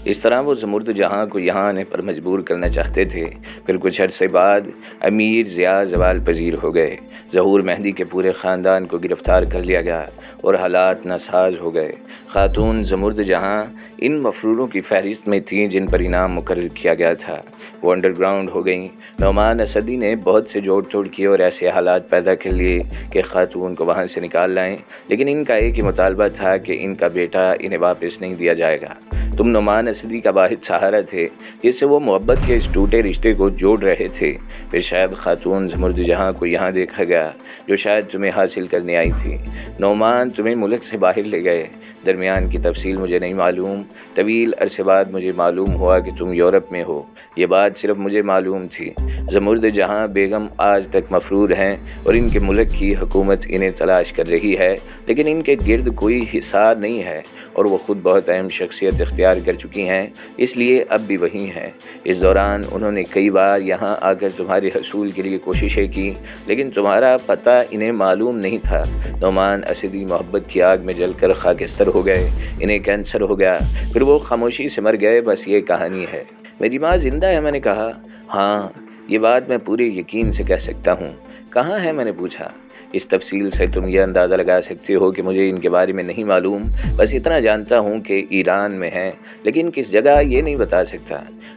اس طرح وہ زمرد جہاں کو یہاں آنے پر مجبور کرنا چاہتے تھے۔ پھر کچھ عرصے بعد امیر ضیاء زوال پذیر ہو گئے۔ ظہور مہدی کے پورے خاندان کو گرفتار کر لیا گیا اور حالات ناساز ہو گئے۔ خاتون زمرد جہاں ان مفروروں کی فہرست میں تھیں جن پر انعام مقرر کیا گیا تھا۔ وہ انڈر گراؤنڈ ہو گئیں۔ نعمان اسدی نے بہت سے جوڑ توڑ کیے اور ایسے حالات پیدا کر لیے کہ خاتون کو وہاں سے نکال لائیں، لیکن ان کا ایک ہی مطالبہ تھا کہ ان کا بیٹا انہیں واپس نہیں دیا جائے گا۔ تم نعمان اسدی کا واحد سہارا تھے جس سے وہ محبت کے اس ٹوٹے رشتے کو جوڑ رہے تھے۔ پھر شاید خاتون زمرد جہاں کو یہاں دیکھا گیا جو شاید تمہیں حاصل کرنے آئی تھی۔ نعمان تمہیں ملک سے باہر لے گئے۔ درمیان کی تفصیل مجھے نہیں معلوم۔ طویل عرصے بعد مجھے معلوم ہوا کہ تم یورپ میں ہو۔ یہ بات صرف مجھے معلوم تھی۔ زمرد جہاں بیگم آج تک مفرور ہیں اور ان کے ملک کی حکومت انہیں تلاش کر رہی ہے، لیکن ان کے گرد کوئی حصار نہیں ہے اور وہ خود بہت اہم شخصیت اختیار کر چکی ہیں، اس لیے اب بھی وہیں ہیں۔ اس دوران انہوں نے کئی بار یہاں آ کر تمہارے حصول کے لیے کوششیں کی، لیکن تمہارا پتہ انہیں معلوم نہیں تھا۔ نعمان اسدی محبت کی آگ میں جل کر خاکستر ہو گئے، انہیں کینسر ہو گیا، پھر وہ خاموشی سے مر گئے۔ بس یہ کہانی ہے۔ میری ماں زندہ ہے؟ میں نے کہا۔ ہاں، یہ بات میں پورے یقین سے کہہ سکتا ہوں۔ کہاں ہے؟ میں نے پوچھا۔ اس تفصیل سے تم یہ اندازہ لگا سکتے ہو کہ مجھے ان کے بارے میں نہیں معلوم، بس اتنا جانتا ہوں کہ ایران میں ہیں، لیکن کس جگہ یہ نہیں بتا سکتا۔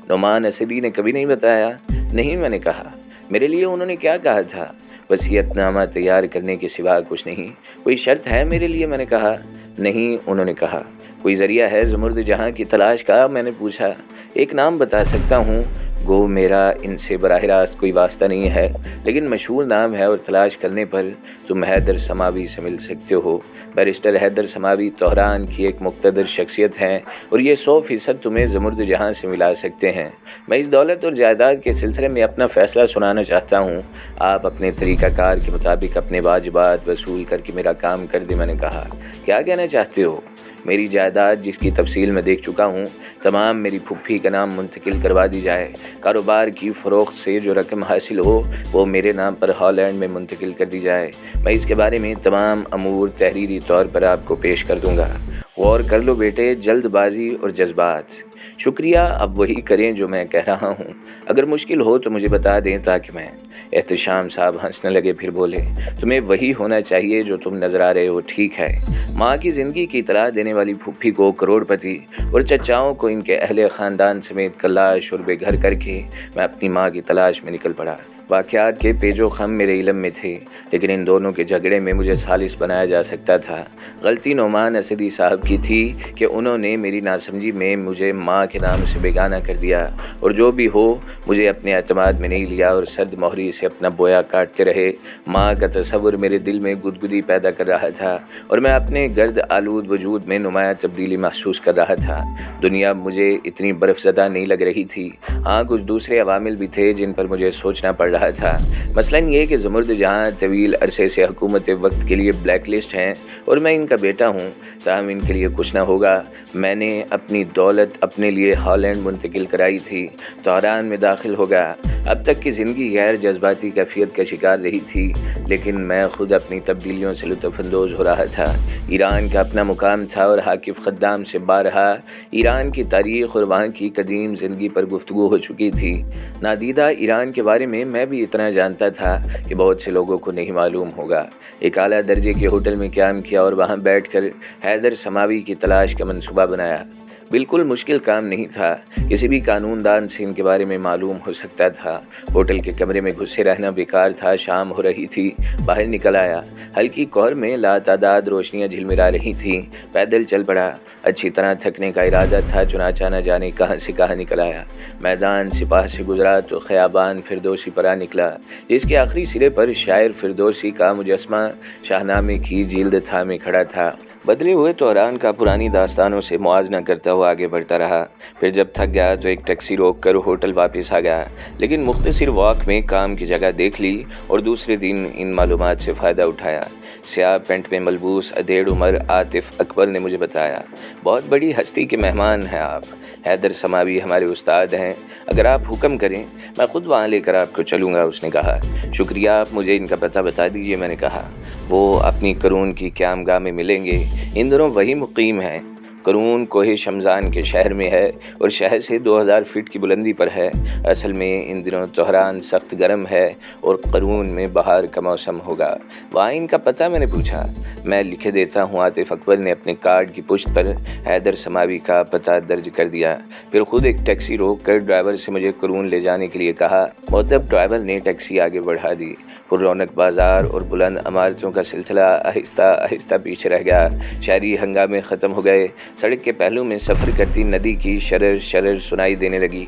نعمان اسدی نے کبھی نہیں بتایا؟ نہیں، میں نے کہا۔ میرے لیے انہوں نے کیا کہا تھا؟ وصیت نامہ تیار کرنے کے سوا کچھ نہیں۔ کوئی شرط ہے میرے لیے؟ میں نے کہا۔ نہیں، انہوں نے کہا۔ کوئی ذریعہ ہے زمرد جہاں کی تلاش کا؟ میں نے پوچھا۔ ایک نام بتا سکتا ہوں، گو میرا ان سے براہ راست کوئی واسطہ نہیں ہے، لیکن مشہور نام ہے اور تلاش کرنے پر تم حیدر سماوی سے مل سکتے ہو۔ بیرسٹر حیدر سماوی تہران کی ایک مقتدر شخصیت ہیں اور یہ 100% تمہیں زمرد جہاں سے ملا سکتے ہیں۔ میں اس دولت اور جائیداد کے سلسلے میں اپنا فیصلہ سنانا چاہتا ہوں۔ آپ اپنے طریقہ کار کے مطابق اپنے واجبات وصول کر کے میرا کام کر دیں۔ میں نے کہا۔ کیا کہنا چاہتے ہو؟ میری جائیداد جس کی تفصیل میں دیکھ چکا ہوں تمام میری پھپھی کا نام منتقل کروا دی جائے۔ کاروبار کی فروخت سے جو رقم حاصل ہو وہ میرے نام پر ہالینڈ میں منتقل کر دی جائے۔ میں اس کے بارے میں تمام امور تحریری طور پر آپ کو پیش کر دوں گا۔ غور کر لو بیٹے، جلد بازی اور جذبات۔ شکریہ، اب وہی کریں جو میں کہہ رہا ہوں۔ اگر مشکل ہو تو مجھے بتا دیں تاکہ میں۔ احتشام صاحب ہنسنے لگے، پھر بولے، تمہیں وہی ہونا چاہیے جو تم نظر آ رہے ہو۔ ٹھیک ہے۔ ماں کی زندگی کی اطلاع دینے والی پھپھی کو کروڑ پتی اور چچاؤں کو ان کے اہل خاندان سمیت کلاش اور بے گھر کر کے میں اپنی ماں کی تلاش میں نکل پڑا۔ واقعات کے پیچ و خم میرے علم میں تھے، لیکن ان دونوں کے جھگڑے میں مجھے ثالث بنایا جا سکتا تھا۔ غلطی نعمان اسدی صاحب کی تھی کہ انہوں نے میری ناسمجھی میں مجھے ماں کے نام سے بیگانہ کر دیا، اور جو بھی ہو مجھے اپنے اعتماد میں نہیں لیا اور سرد مہری سے اپنا بویا کاٹتے رہے۔ ماں کا تصور میرے دل میں گدگدی پیدا کر رہا تھا اور میں اپنے گرد آلود وجود میں نمایاں تبدیلی محسوس کر رہا تھا۔ دنیا مجھے اتنی برف زدہ نہیں لگ رہی تھی۔ ہاں، کچھ دوسرے عوامل بھی تھے جن پر مجھے سوچنا پڑ رہا تھا۔ مثلاً یہ کہ زمرد جہاں طویل عرصے سے حکومت وقت کے لیے بلیک لسٹ ہیں اور میں ان کا بیٹا ہوں، تاہم ان کے لیے کچھ نہ ہوگا۔ میں نے اپنی دولت اپنے لیے ہالینڈ منتقل کرائی تھی، تہران میں داخل ہو گیا۔ اب تک کی زندگی غیر جذباتی کیفیت کا شکار رہی تھی، لیکن میں خود اپنی تبدیلیوں سے لطف اندوز ہو رہا تھا۔ ایران کا اپنا مقام تھا اور حاکف خدام سے بارہا ایران کی تاریخ اور وہاں کی قدیم زندگی پر گفتگو ہو چکی تھی۔ نادیدہ ایران کے بارے میں بھی اتنا جانتا تھا کہ بہت سے لوگوں کو نہیں معلوم ہوگا۔ ایک اعلیٰ درجے کے ہوٹل میں قیام کیا اور وہاں بیٹھ کر حیدر سماوی کی تلاش کا منصوبہ بنایا۔ بالکل مشکل کام نہیں تھا، کسی بھی قانون دان سے ان کے بارے میں معلوم ہو سکتا تھا۔ ہوٹل کے کمرے میں گھسے رہنا بیکار تھا۔ شام ہو رہی تھی، باہر نکل آیا۔ ہلکی کوہر میں لاتعداد روشنیاں جھلملا رہی تھیں۔ پیدل چل پڑا۔ اچھی طرح تھکنے کا ارادہ تھا، چنانچہ نہ جانے کہاں سے کہاں نکل آیا۔ میدان سپاہ سے گزرا تو خیابان فردوسی پر آ نکلا، جس کے آخری سرے پر شاعر فردوسی کا مجسمہ شاہنامے کی جلد تھامے کھڑا تھا۔ بدلے ہوئے تہران کا پرانی داستانوں سے موازنہ کرتا ہوا آگے بڑھتا رہا۔ پھر جب تھک گیا تو ایک ٹیکسی روک کر ہوٹل واپس آ گیا، لیکن مختصر واک میں کام کی جگہ دیکھ لی اور دوسرے دن ان معلومات سے فائدہ اٹھایا۔ سیاہ پینٹ میں ملبوس ادھیڑ عمر عاطف اکبر نے مجھے بتایا، بہت بڑی ہستی کے مہمان ہیں آپ، حیدر سماوی ہمارے استاد ہیں، اگر آپ حکم کریں میں خود وہاں لے کر آپ کو چلوں گا۔ اس نے کہا، شکریہ، آپ مجھے ان کا پتہ بتا دیجیے۔ میں نے کہا، وہ اپنی کرون کی قیامگاہ میں ملیں گے، ان دنوں وہی مقیم ہیں۔ قرون کوہ شمزان کے شہر میں ہے اور شہر سے 2000 فٹ کی بلندی پر ہے۔ اصل میں ان دنوں تہران سخت گرم ہے اور قرون میں بہار کا موسم ہوگا۔ وہاں ان کا پتہ میں نے پوچھا۔ میں لکھے دیتا ہوں۔ عاطف اکبر نے اپنے کارڈ کی پشت پر حیدر سماوی کا پتہ درج کر دیا، پھر خود ایک ٹیکسی روک کر ڈرائیور سے مجھے قرون لے جانے کے لیے کہا۔ مؤدب ڈرائیور نے ٹیکسی آگے بڑھا دی۔ پر رونق بازار اور بلند عمارتوں کا سلسلہ آہستہ آہستہ پیچھے رہ گیا۔ شہری ہنگامے ختم ہو گئے۔ سڑک کے پہلو میں سفر کرتی ندی کی شرر شرر سنائی دینے لگی،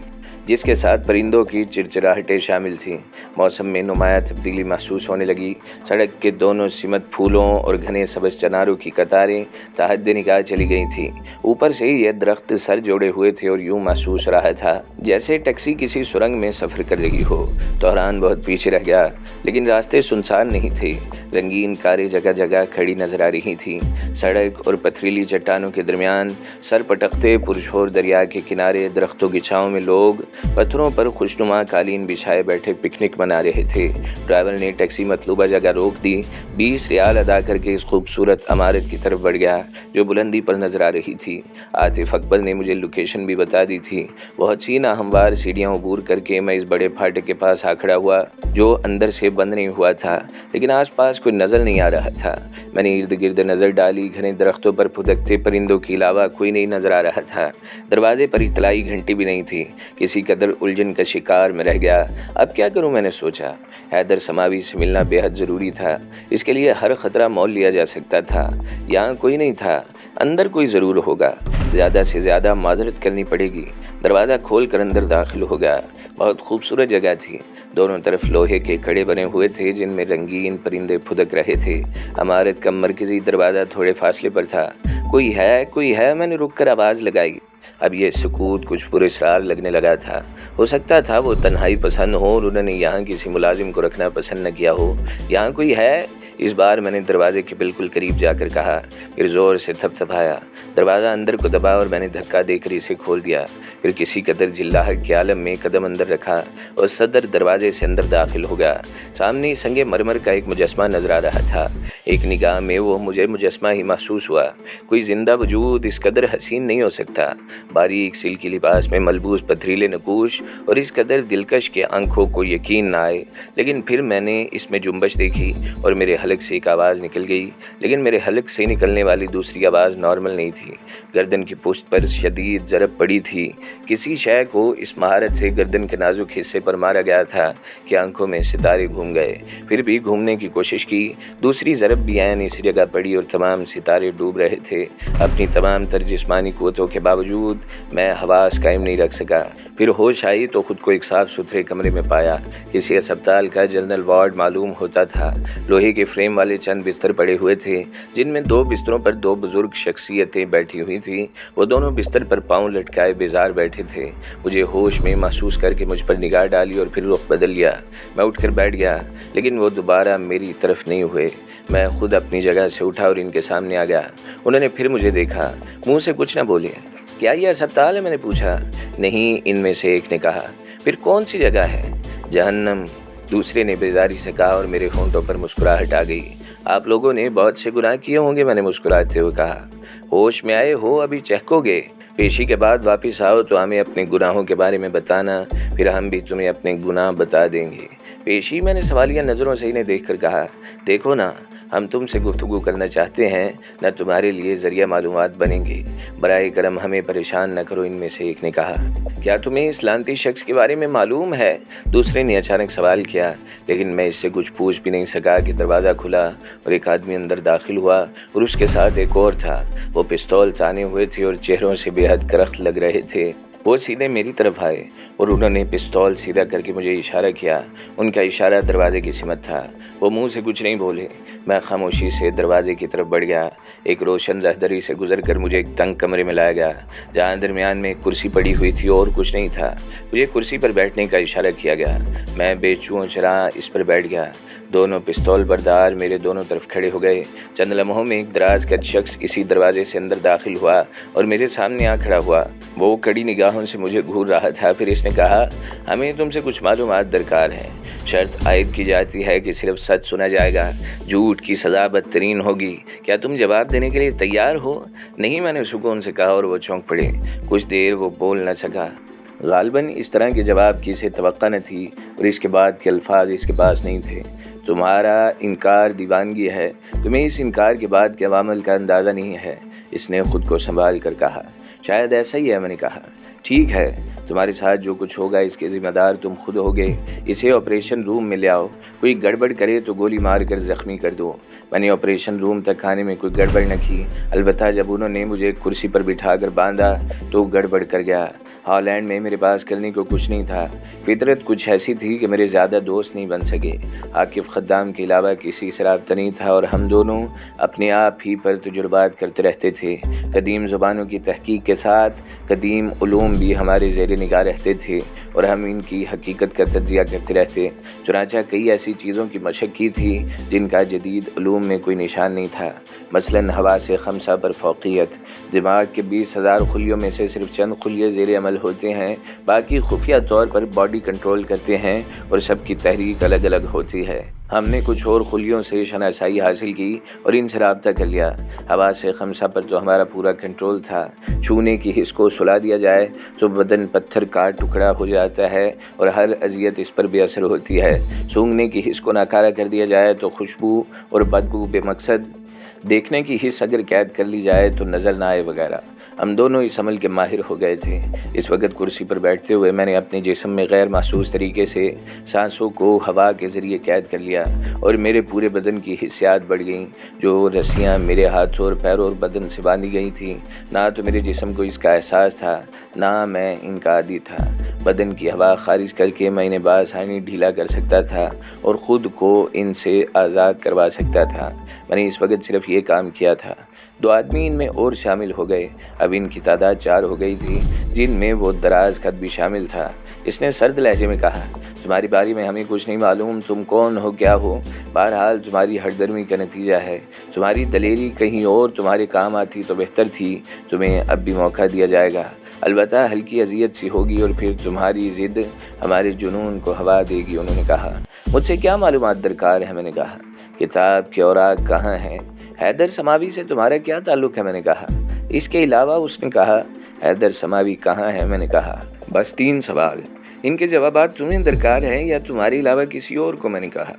جس کے ساتھ پرندوں کی چرچراہٹیں شامل تھیں۔ موسم میں نمایاں تبدیلی محسوس ہونے لگی۔ سڑک کے دونوں سمت پھولوں اور گھنے سبز چناروں کی قطاریں تحت نگاہ چلی گئی تھیں۔ اوپر سے یہ درخت سر جوڑے ہوئے تھے اور یوں محسوس رہا تھا جیسے ٹیکسی کسی سرنگ میں سفر کر رہی ہو۔ تہران بہت پیچھے رہ گیا، لیکن راستے سنسان نہیں تھے۔ رنگین کاریں جگہ جگہ کھڑی نظر آ رہی تھیں۔ سڑک اور پتھریلی چٹانوں کے درمیان سر پٹکتے پرشور دریا کے کنارے درختوں کی چھاؤں میں لوگ پتھروں پر خوشنما قالین بچھائے بیٹھے پکنک منا رہے تھے۔ ڈرائیور نے ٹیکسی مطلوبہ جگہ روک دی۔ 20 ریال ادا کر کے اس خوبصورت عمارت کی طرف بڑھ گیا جو بلندی پر نظر آ رہی تھی۔ عاطف اکبر نے مجھے لوکیشن بھی بتا دی تھی۔ بہت سی ناہموار سیڑھیاں عبور کر کے میں اس بڑے پھاٹک کے پاس آ کھڑا ہوا جو اندر سے بند نہیں ہوا تھا، لیکن آس پاس کوئی نظر نہیں آ رہا تھا۔ میں نے ارد گرد نظر ڈالی۔ گھنے درختوں پر پھدکتے پرندوں کے علاوہ کوئی نہیں نظر آ رہا تھا۔ دروازے پر اطلاعی گھنٹی بھی نہیں تھی۔ کسی قدر الجھن کا شکار میں رہ گیا۔ اب کیا کروں، میں نے سوچا۔ حیدر سماوی سے ملنا بے حد ضروری تھا۔ اس کے لیے ہر خطرہ مول لیا جا سکتا تھا۔ یہاں کوئی نہیں تھا، اندر کوئی ضرور ہوگا۔ زیادہ سے زیادہ معذرت کرنی پڑے گی۔ دروازہ کھول کر اندر داخل ہو گیا۔ بہت خوبصورت جگہ تھی۔ دونوں طرف لوہے کے کڑے بنے ہوئے تھے جن میں رنگین پرندے پھدک رہے تھے۔ عمارت کا مرکزی دروازہ تھوڑے فاصلے پر تھا۔ کوئی ہے، میں نے رک کر آواز لگائی۔ اب یہ سکوت کچھ پراسرار لگنے لگا تھا۔ ہو سکتا تھا وہ تنہائی پسند ہو اور انہوں نے یہاں کسی ملازم کو رکھنا پسند نہ کیا ہو۔ یہاں کوئی ہے؟ اس بار میں نے دروازے کے بالکل قریب جا کر کہا، پھر زور سے تھپتھپایا۔ دروازہ اندر کو دبا اور میں نے دھکا دے کر اسے کھول دیا۔ پھر کسی قدر جھلاہٹ کے عالم میں قدم اندر رکھا اور صدر دروازے سے اندر داخل ہو گیا۔ سامنے سنگ مرمر کا ایک مجسمہ نظر آ رہا تھا۔ ایک نگاہ میں وہ مجھے مجسمہ ہی محسوس ہوا۔ کوئی زندہ وجود اس قدر حسین نہیں ہو سکتا۔ باریک سلکی لباس میں ملبوس پتھریلے نقوش اور اس قدر دلکش کہ آنکھوں کو یقین نہ آئے۔ لیکن پھر میں نے اس میں جنبش دیکھی اور میرے حلق سے ایک آواز نکل گئی، لیکن میرے حلق سے نکلنے والی دوسری آواز نارمل نہیں تھی۔ گردن کی پشت پر شدید ضرب پڑی تھی۔ کسی شے کو اس مہارت سے گردن کے نازک حصے پر مارا گیا تھا کہ آنکھوں میں ستارے گھوم گئے۔ پھر بھی گھومنے کی کوشش کی۔ دوسری ضرب بھی عین اسی جگہ پڑی اور تمام ستارے ڈوب رہے تھے۔ اپنی تمام تر جسمانی قوتوں کے باوجود میں حواس قائم نہیں رکھ سکا۔ پھر ہوش آئی تو خود کو ایک صاف ستھرے کمرے میں پایا۔ کسی اسپتال کا جنرل وارڈ معلوم ہوتا تھا۔ لوہے کے فریم والے چند بستر پڑے ہوئے تھے جن میں 2 بستروں پر 2 بزرگ شخصیتیں بیٹھی ہوئی تھیں۔ وہ دونوں بستر پر پاؤں لٹکائے بیزار بیٹھے تھے۔ مجھے ہوش میں محسوس کر کے مجھ پر نگاہ ڈالی اور پھر رخ بدل لیا۔ میں اٹھ کر بیٹھ گیا، لیکن وہ دوبارہ میری طرف نہیں ہوئے۔ میں خود اپنی جگہ سے اٹھا اور ان کے سامنے آ گیا۔ انہوں نے پھر مجھے دیکھا، منہ سے کچھ نہ بولے۔ کیا یہ اسپتال ہے؟ میں نے پوچھا۔ نہیں، ان میں سے ایک نے کہا۔ پھر کون سی جگہ ہے؟ جہنم، دوسرے نے بیزاری سے کہا اور میرے ہونٹوں پر مسکراہٹ آ گئی۔ آپ لوگوں نے بہت سے گناہ کیے ہوں گے، میں نے مسکراتے ہوئے کہا۔ ہوش میں آئے ہو؟ ابھی چہکو گے؟ پیشی کے بعد واپس آؤ تو ہمیں اپنے گناہوں کے بارے میں بتانا، پھر ہم بھی تمہیں اپنے گناہ بتا دیں گے۔ پیشی؟ میں نے سوالیہ نظروں سے انہیں دیکھ کر کہا۔ دیکھو نا، ہم تم سے گفتگو کرنا چاہتے ہیں، نہ تمہارے لیے ذریعہ معلومات بنیں گے۔ برائے کرم ہمیں پریشان نہ کرو، ان میں سے ایک نے کہا۔ کیا تمہیں اس لعنتی شخص کے بارے میں معلوم ہے؟ دوسرے نے اچانک سوال کیا، لیکن میں اس سے کچھ پوچھ بھی نہیں سکا کہ دروازہ کھلا اور ایک آدمی اندر داخل ہوا اور اس کے ساتھ ایک اور تھا۔ وہ پستول تانے ہوئے تھے اور چہروں سے بے حد کرخت لگ رہے تھے۔ وہ سیدھے میری طرف آئے اور انہوں نے پستول سیدھا کر کے مجھے اشارہ کیا۔ ان کا اشارہ دروازے کی سمت تھا۔ وہ منہ سے کچھ نہیں بولے۔ میں خاموشی سے دروازے کی طرف بڑھ گیا۔ ایک روشن رہدری سے گزر کر مجھے ایک تنگ کمرے میں لایا گیا جہاں درمیان میں ایک کرسی پڑی ہوئی تھی اور کچھ نہیں تھا۔ مجھے کرسی پر بیٹھنے کا اشارہ کیا گیا۔ میں بے چوں چراں اس پر بیٹھ گیا۔ دونوں پستول بردار میرے دونوں طرف کھڑے ہو گئے۔ چند لمحوں میں ایک دراز قد شخص اسی دروازے سے اندر داخل ہوا اور میرے سامنے آ کھڑا ہوا۔ وہ کڑی نگاہوں سے مجھے گھور رہا تھا۔ پھر اس نے کہا، ہمیں تم سے کچھ معلومات درکار ہیں۔ شرط عائد کی جاتی ہے کہ صرف سچ سنا جائے گا، جھوٹ کی سزا بدترین ہوگی۔ کیا تم جواب دینے کے لیے تیار ہو؟ نہیں، میں نے سکون سے کہا اور وہ چونک پڑے۔ کچھ دیر وہ بول نہ سکا۔ غالباً اس طرح کے جواب کی اسے توقع نہ تھی اور اس کے بعد کے الفاظ اس کے پاس نہیں تھے۔ تمہارا انکار دیوانگی ہے، تمہیں اس انکار کے بعد کے عوامل کا اندازہ نہیں ہے، اس نے خود کو سنبھال کر کہا۔ شاید ایسا ہی ہے، میں نے کہا۔ ٹھیک ہے، تمہارے ساتھ جو کچھ ہوگا اس کے ذمہ دار تم خود ہوگے۔ اسے آپریشن روم میں لے آؤ، کوئی گڑبڑ کرے تو گولی مار کر زخمی کر دو۔ میں نے آپریشن روم تک آنے میں کوئی گڑبڑ نہ کی، البتہ جب انہوں نے مجھے ایک کرسی پر بٹھا کر باندھا تو گڑبڑ کر گیا۔ ہالینڈ میں میرے پاس کرنے کو کچھ نہیں تھا، فطرت کچھ ایسی تھی کہ میرے زیادہ دوست نہیں بن سکے۔ عاقف خدام کے علاوہ کسی سے رابطہ نہیں تھا اور ہم دونوں اپنے آپ ہی پر تجربات کرتے رہتے تھے۔ قدیم زبانوں کی تحقیق کے ساتھ قدیم علوم بھی ہمارے زیر نگاہ رہتے تھے اور ہم ان کی حقیقت کا تجزیہ کرتے رہتے۔ چنانچہ کئی ایسی چیزوں کی مشق کی تھی جن کا جدید علوم میں کوئی نشان نہیں تھا، مثلاً حواس خمسہ پر فوقیت۔ دماغ کے 20,000 خلیوں میں سے صرف چند خلیے زیر عمل ہوتے ہیں، باقی خفیہ طور پر باڈی کنٹرول کرتے ہیں اور سب کی تحریک الگ الگ ہوتی ہے۔ ہم نے کچھ اور خلیوں سے شناسائی حاصل کی اور ان سے رابطہ کر لیا۔ حواس خمسہ پر تو ہمارا پورا کنٹرول تھا۔ چھونے کی حس کو سلا دیا جائے تو بدن پتھر کا ٹکڑا ہو جاتا ہے اور ہر اذیت اس پر بے اثر ہوتی ہے۔ سونگھنے کی حس کو ناکارہ کر دیا جائے تو خوشبو اور بدبو بے مقصد، دیکھنے کی حس اگر قید کر لی جائے تو نظر نہ آئے وغیرہ۔ ہم دونوں اس عمل کے ماہر ہو گئے تھے۔ اس وقت کرسی پر بیٹھتے ہوئے میں نے اپنے جسم میں غیر محسوس طریقے سے سانسوں کو ہوا کے ذریعے قید کر لیا اور میرے پورے بدن کی حسیات بڑھ گئیں۔ جو رسیاں میرے ہاتھوں اور پیروں اور بدن سے باندھی گئی تھیں، نہ تو میرے جسم کو اس کا احساس تھا نہ میں ان کا عادی تھا۔ بدن کی ہوا خارج کر کے میں انہیں بآسانی ڈھیلا کر سکتا تھا اور خود کو ان سے آزاد کروا سکتا تھا۔ میں نے اس وقت صرف یہ کام کیا تھا۔ 2 آدمی ان میں اور شامل ہو گئے، اب ان کی تعداد 4 ہو گئی تھی، جن میں وہ دراز قد بھی شامل تھا۔ اس نے سرد لہجے میں کہا، تمہاری بارے میں ہمیں کچھ نہیں معلوم، تم کون ہو کیا ہو، بہرحال تمہاری ہردرمی کا نتیجہ ہے۔ تمہاری دلیری کہیں اور تمہارے کام آتی تو بہتر تھی، تمہیں اب بھی موقع دیا جائے گا، البتہ ہلکی اذیت سی ہوگی اور پھر تمہاری ضد ہمارے جنون کو ہوا دے گی۔ انہوں نے کہا، مجھ سے کیا معلومات درکار ہے؟ میں نے کہا، کتاب کے اوراق کہاں ہیں؟ حیدر سماوی سے تمہارا کیا تعلق ہے؟ میں نے کہا۔ اس کے علاوہ اس نے کہا، حیدر سماوی کہاں ہے؟ میں نے کہا۔ بس 3 سوال، ان کے جوابات تمہیں درکار ہیں یا تمہارے علاوہ کسی اور کو؟ میں نے کہا۔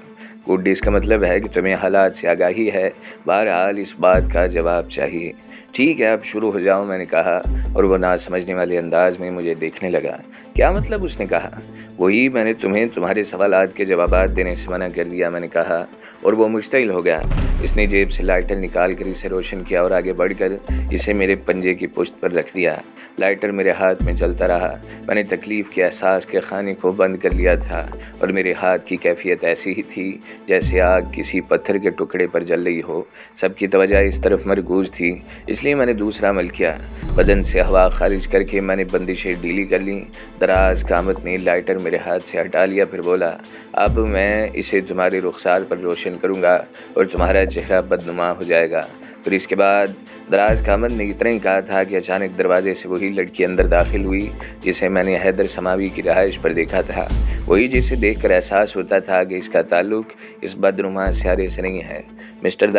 گڈ، اس کا مطلب ہے کہ تمہیں حالات سے آگاہی ہے، بہرحال اس بات کا جواب چاہیے۔ ٹھیک ہے، اب شروع ہو جاؤ، میں نے کہا اور وہ نہ سمجھنے والے انداز میں مجھے دیکھنے لگا۔ کیا مطلب؟ اس نے کہا۔ وہی، میں نے تمہیں تمہارے سوالات کے جوابات دینے سے منع کر دیا، میں نے کہا، اور وہ مشتعل ہو گیا۔ اس نے جیب سے لائٹر نکال کر اسے روشن کیا اور آگے بڑھ کر اسے میرے پنجے کی پشت پر رکھ دیا۔ لائٹر میرے ہاتھ میں جلتا رہا۔ میں نے تکلیف کے احساس کے خانے کو بند کر لیا تھا اور میرے ہاتھ کی کیفیت ایسی ہی تھی جیسے آگ کسی پتھر کے ٹکڑے پر جل رہی ہو۔ سب کی توجہ اس طرف مرکوز تھی، اس لیے میں نے دوسرا عمل کیا۔ بدن سے ہوا خارج کر کے میں نے بندشیں ڈھیلی کر لیں۔ دراز قامت نے لائٹر میرے ہاتھ سے ہٹا لیا، پھر بولا، اب میں اسے تمہارے رخسار پر روشن کروں گا اور تمہارا چہرہ بدنما ہو جائے گا۔ پھر اس کے بعد دراز قامت نے اتنا ہی کہا تھا کہ اچانک دروازے سے وہی لڑکی اندر داخل ہوئی جسے میں نے حیدر سماوی کی رہائش پر دیکھا تھا، وہی جسے دیکھ کر احساس ہوتا تھا کہ اس کا تعلق اس بدنما سیارے سے نہیں ہے۔ مسٹر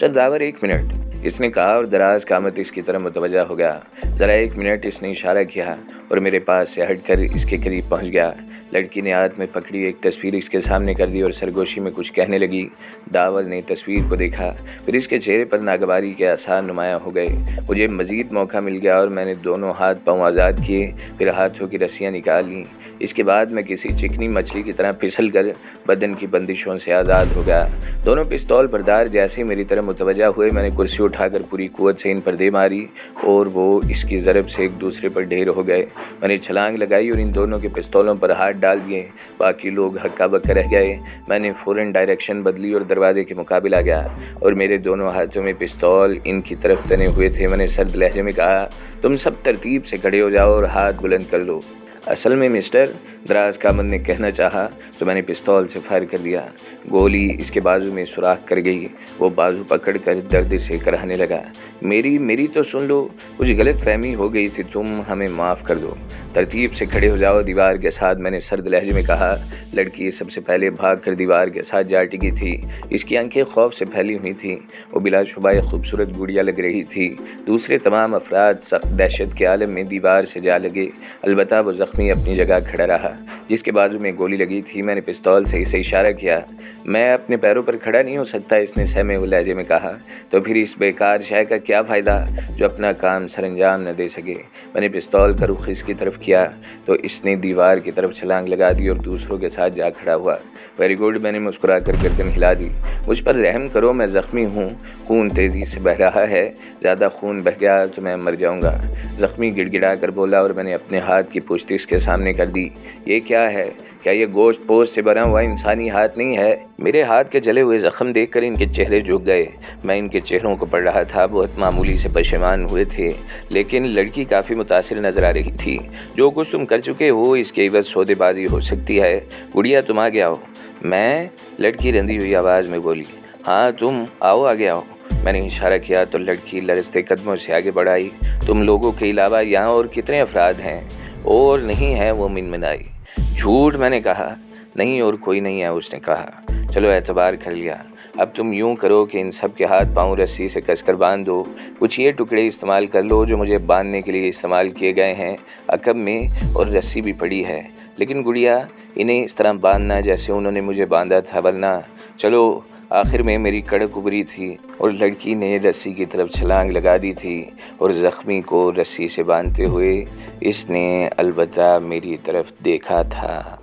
داور 1 منٹ، اس نے کہا اور دراز قامت اس کی طرف متوجہ ہو گیا۔ ذرا 1 منٹ، اس نے اشارہ کیا اور میرے پاس سے ہٹ کر اس کے قریب پہنچ گیا۔ لڑکی نے ہاتھ میں پکڑی ایک تصویر اس کے سامنے کر دی اور سرگوشی میں کچھ کہنے لگی۔ داور نے تصویر کو دیکھا، پھر اس کے چہرے پر ناگواری کے آثار نمایاں ہو گئے۔ مجھے مزید موقع مل گیا اور میں نے دونوں ہاتھ پاؤں آزاد کیے، پھر ہاتھوں کی رسیاں نکال لیں۔ اس کے بعد میں کسی چکنی مچھلی کی طرح پھسل کر بدن کی بندشوں سے آزاد ہو گیا۔ دونوں پستول بردار جیسے میری طرف متوجہ ہوئے، میں نے کرسی اٹھا کر پوری قوت سے ان پر دے ماری اور وہ اس کی ضرب سے ایک دوسرے پر ڈھیر ہو گئے۔ میں نے چھلانگ لگائی اور ان دونوں کے پستولوں پر ہاتھ ڈال دیے۔ باقی لوگ ہکا بکا رہ گئے۔ میں نے فوراً ڈائریکشن بدلی اور دروازے کے مقابل آ گیا اور میرے دونوں ہاتھوں میں پستول ان کی طرف تنے ہوئے تھے۔ میں نے سرد لہجے میں کہا، تم سب ترتیب سے کھڑے ہو جاؤ اور ہاتھ بلند کر لو۔ اصل میں مسٹر، دراز کامل نے کہنا چاہا تو میں نے پستول سے فائر کر دیا۔ گولی اس کے بازو میں سوراخ کر گئی۔ وہ بازو پکڑ کر درد سے کراہنے لگا۔ میری تو سن لو، کچھ غلط فہمی ہو گئی تھی، تم ہمیں معاف کر دو۔ ترتیب سے کھڑے ہو جاؤ۔ دیوار کے ساتھ میں نے سرد لہجے میں کہا۔ لڑکی سب سے پہلے بھاگ کر دیوار کے ساتھ جا ٹکی تھی۔ اس کی آنکھیں خوف سے پھیلی ہوئی تھیں۔ وہ بلا شبہ ایک خوبصورت گڑیا لگ رہی تھی۔ دوسرے تمام افراد سخت دہشت کے عالم میں دیوار سے جا لگے۔ البتہ وہ زخمی اپنی جگہ کھڑا رہا جس کے بازو میں گولی لگی تھی۔ میں نے پستول سے اسے اشارہ کیا۔ میں اپنے پیروں پر کھڑا نہیں ہو سکتا، اس نے سہمے ہوئے لہجے میں کہا۔ تو پھر اس بیکار شے کا کیا فائدہ جو اپنا کام سر انجام نہ دے سکے؟ میں نے پستول کا رخ اس کی طرف کیا تو اس نے دیوار کی طرف چھلانگ لگا دی اور دوسروں کے ساتھ جا کھڑا ہوا۔ ویری گڈ، میں نے مسکرا کر گردن ہلا دی۔ مجھ پر رحم کرو، میں زخمی ہوں، خون تیزی سے بہہ رہا ہے، زیادہ خون بہہ گیا تو میں مر جاؤں گا۔ زخمی گڑ گڑا کر بولا اور میں نے اپنے ہاتھ کی پشت اس کے سامنے کر دی۔ یہ کیا ہے؟ کیا یہ گوشت پوست سے بنا ہوا انسانی ہاتھ نہیں ہے؟ میرے ہاتھ کے جلے ہوئے زخم دیکھ کر ان کے چہرے جھک گئے۔ میں ان کے چہروں کو پڑھ رہا تھا، بہت معمولی سے پشیمان ہوئے تھے، لیکن لڑکی کافی متاثر نظر آ رہی تھی۔ جو کچھ تم کر چکے ہو اس کے عوض سودے بازی ہو سکتی ہے۔ گڑیا تم آگے آؤ۔ میں؟ لڑکی رندی ہوئی آواز میں بولی۔ ہاں تم آؤ، آگے آؤ۔ میں نے اشارہ کیا تو لڑکی لرزتے قدموں سے آگے بڑھائی۔ تم لوگوں کے علاوہ یہاں اور کتنے افراد ہیں؟ اور نہیں ہے، وہ منمنائی۔ جھوٹ، میں نے کہا۔ نہیں، اور کوئی نہیں ہے، اس نے کہا۔ چلو اعتبار کر لیا۔ اب تم یوں کرو کہ ان سب کے ہاتھ پاؤں رسی سے کس کر باندھ دو۔ کچھ یہ ٹکڑے استعمال کر لو جو مجھے باندھنے کے لیے استعمال کیے گئے ہیں، عقب میں، اور رسی بھی پڑی ہے، لیکن گڑیا انہیں اس طرح باندھنا جیسے انہوں نے مجھے باندھا تھا، ورنہ چلو۔ آخر میں میری کڑک ابری تھی اور لڑکی نے رسی کی طرف چھلانگ لگا دی تھی اور زخمی کو رسی سے باندھتے ہوئے اس نے البتہ میری طرف دیکھا تھا۔